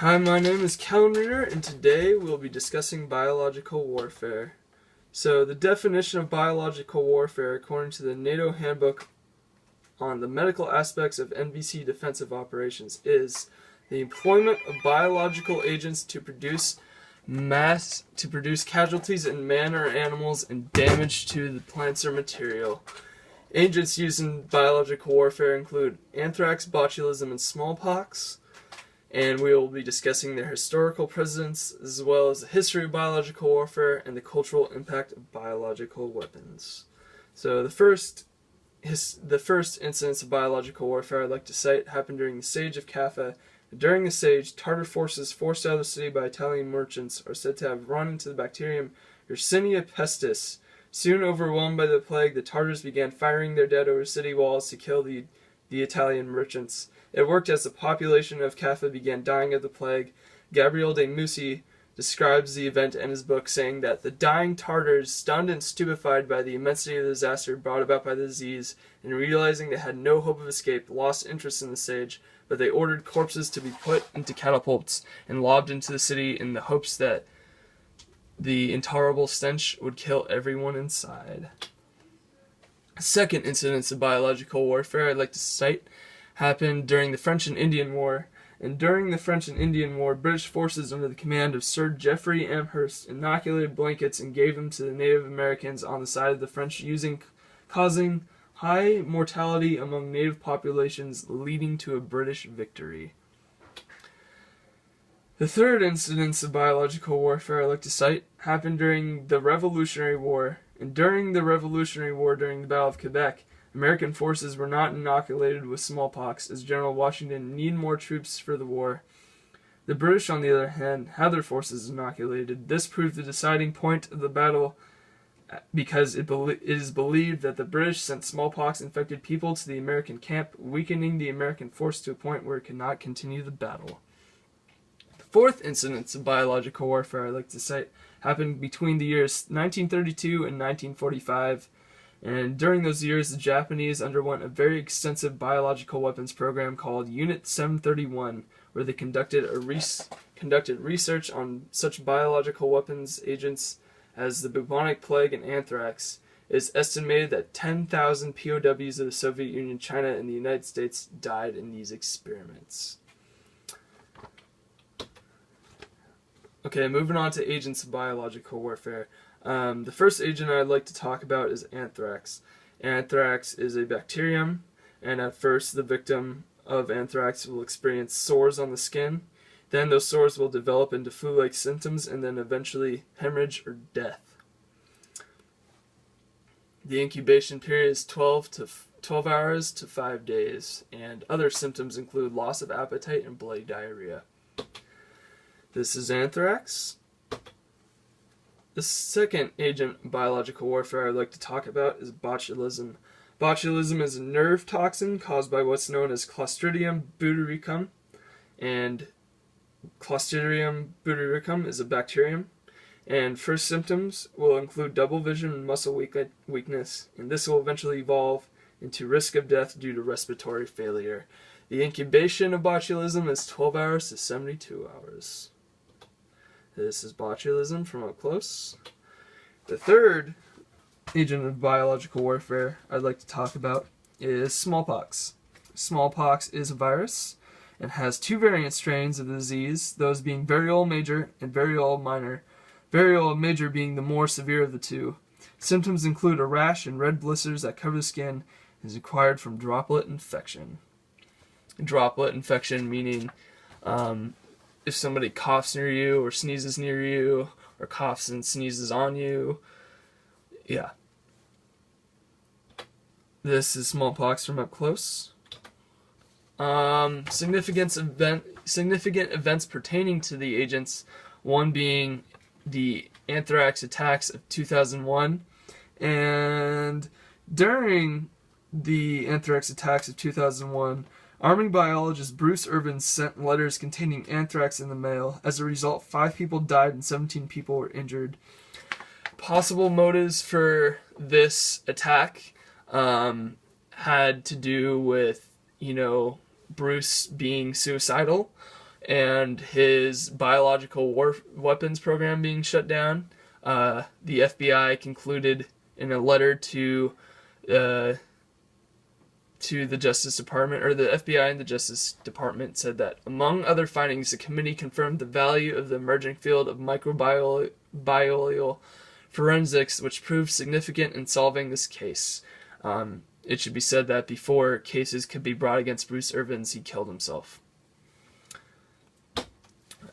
Hi, my name is Kellen Reader, and today we'll be discussing biological warfare. So, the definition of biological warfare, according to the NATO Handbook on the Medical Aspects of NBC Defensive Operations, is the employment of biological agents to produce casualties in man or animals and damage to the plants or material. Agents used in biological warfare include anthrax, botulism, and smallpox. And we will be discussing their historical presence, as well as the history of biological warfare and the cultural impact of biological weapons. So the first incidents of biological warfare I'd like to cite happened during the siege of Kaffa. During the siege, Tartar forces forced out of the city by Italian merchants are said to have run into the bacterium Yersinia pestis. Soon overwhelmed by the plague, the Tartars began firing their dead over city walls to kill the Italian merchants. It worked as the population of Kaffa began dying of the plague. Gabriele de Mussi describes the event in his book, saying that the dying Tartars, stunned and stupefied by the immensity of the disaster brought about by the disease, and realizing they had no hope of escape, lost interest in the siege, but they ordered corpses to be put into catapults and lobbed into the city in the hopes that the intolerable stench would kill everyone inside. Second incidents of biological warfare I'd like to cite happened during the French and Indian War. And during the French and Indian War, British forces under the command of Sir Geoffrey Amherst inoculated blankets and gave them to the Native Americans on the side of the French, causing high mortality among native populations, leading to a British victory. The third incidents of biological warfare I'd like to cite happened during the Revolutionary War. And during the Revolutionary War, during the Battle of Quebec, American forces were not inoculated with smallpox, as General Washington needed more troops for the war. The British, on the other hand, had their forces inoculated. This proved the deciding point of the battle because it is believed that the British sent smallpox-infected people to the American camp, weakening the American force to a point where it could not continue the battle. The fourth incidents of biological warfare I'd like to cite happened between the years 1932 and 1945. And during those years, the Japanese underwent a very extensive biological weapons program called Unit 731, where they conducted research on such biological weapons agents as the bubonic plague and anthrax. It is estimated that 10,000 POWs of the Soviet Union, China, and the United States died in these experiments. Okay, moving on to agents of biological warfare. The first agent I'd like to talk about is anthrax. Anthrax is a bacterium, and at first the victim of anthrax will experience sores on the skin. Then those sores will develop into flu-like symptoms and then eventually hemorrhage or death. The incubation period is 12 hours to 5 days, and other symptoms include loss of appetite and bloody diarrhea. This is anthrax. The second agent of biological warfare I'd like to talk about is botulism. Botulism is a nerve toxin caused by what's known as Clostridium botulism, and Clostridium botulism is a bacterium. And first symptoms will include double vision and muscle weakness, and this will eventually evolve into risk of death due to respiratory failure. The incubation of botulism is 12 hours to 72 hours. This is botulism from up close. The third agent of biological warfare I'd like to talk about is smallpox. Smallpox is a virus and has two variant strains of the disease, those being variole major and variole minor. Variole major being the more severe of the two. Symptoms include a rash and red blisters that cover the skin and is acquired from droplet infection. Droplet infection meaning if somebody coughs near you or sneezes near you or coughs and sneezes on you. Yeah. This is smallpox from up close. Significant events pertaining to the agents, one being the anthrax attacks of 2001, and during the anthrax attacks of 2001, Army biologist Bruce Irvin sent letters containing anthrax in the mail. As a result, 5 people died and 17 people were injured. Possible motives for this attack had to do with, Bruce being suicidal and his biological weapons program being shut down. The FBI concluded in a letter to the Justice Department, or the FBI and the Justice Department said that, among other findings, the committee confirmed the value of the emerging field of microbial forensics, which proved significant in solving this case. It should be said that before cases could be brought against Bruce Irvins, he killed himself.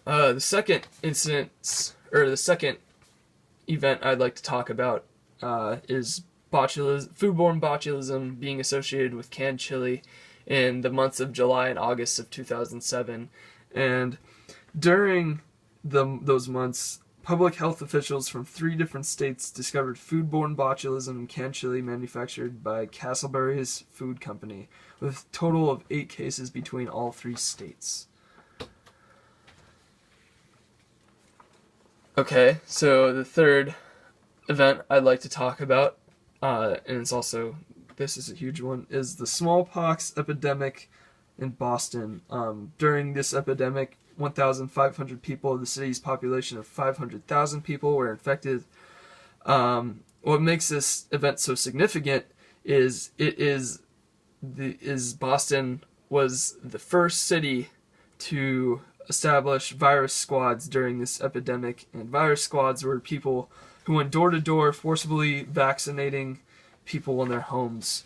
The second event I'd like to talk about is foodborne botulism being associated with canned chili in the months of July and August of 2007. And during those months, public health officials from 3 different states discovered foodborne botulism in canned chili manufactured by Castleberry's Food Company, with a total of 8 cases between all 3 states. Okay, so the third event I'd like to talk about, and this is a huge one, is the smallpox epidemic in Boston. During this epidemic, 1,500 people of the city's population of 500,000 people were infected. What makes this event so significant is Boston was the first city to establish virus squads during this epidemic, and virus squads were people who went door to door forcibly vaccinating people in their homes.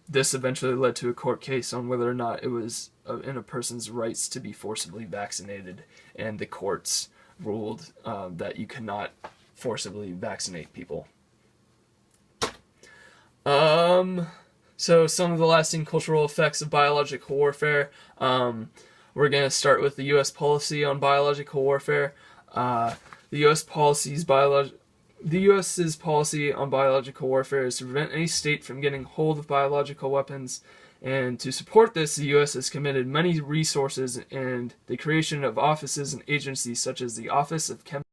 This eventually led to a court case on whether or not it was in a person's rights to be forcibly vaccinated, and the courts ruled that you cannot forcibly vaccinate people. So some of the lasting cultural effects of biological warfare. We're going to start with the U.S. policy on biological warfare. The U.S.'s policy on biological warfare is to prevent any state from getting hold of biological weapons, and to support this, the U.S. has committed many resources and the creation of offices and agencies such as the Office of Chemical